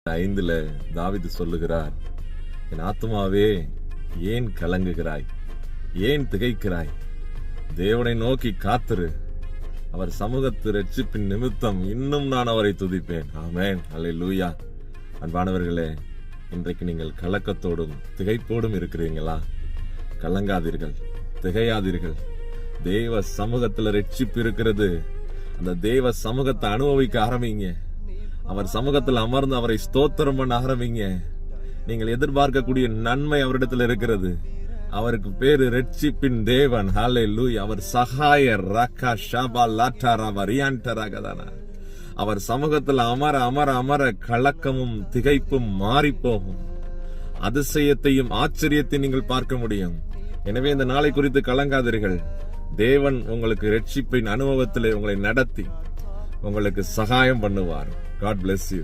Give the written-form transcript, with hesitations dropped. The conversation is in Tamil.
5 தாவீது சொல்லுகிறார், என் ஆத்துமாவே ஏன் கலங்குகிறாய், ஏன் திகைக்கிறாய்? தேவனை நோக்கி காத்திரு, அவர் சமூகத்து ரட்சிப்பின் நிமித்தம் இன்னும் நான் அவரை துதிப்பேன். ஆமென், அல்லேலூயா. அன்பானவர்களே, இன்றைக்கு நீங்கள் கலக்கத்தோடும் திகைப்போடும் இருக்கிறீங்களா? கலங்காதீர்கள், திகையாதீர்கள். தேவ சமூகத்துல ரட்சிப்பு இருக்கிறது. அந்த தேவ சமூகத்தை அனுபவிக்க ஆரம்பிங்க. அவர் சமூகத்தில் அமர்ந்து அவரை ஸ்தோத்திரம் பண்ண ஆரம்பிங்க. நீங்கள் எதிர்பார்க்கக்கூடிய நன்மை அவரிடத்தில் இருக்கிறது. அவருக்கு பேரு ரட்சிப்பின் தேவன். ஹல்லேலூயா. அவர் சகாயர். ரக்கா ஷபா லாட்டாரா வரியாண்டராகதானா. அவர் சமூகத்தில் அமர அமர அமர கலக்கமும் திகைப்பும் மாறி போகும். அதிசயத்தையும் ஆச்சரியத்தையும் நீங்கள் பார்க்க முடியும். எனவே இந்த நாளை குறித்து கலங்காதீர்கள். தேவன் உங்களுக்கு ரட்சிப்பின் அனுபவத்திலே உங்களை நடத்தி உங்களுக்கு சகாயம் பண்ணுவார். God bless you.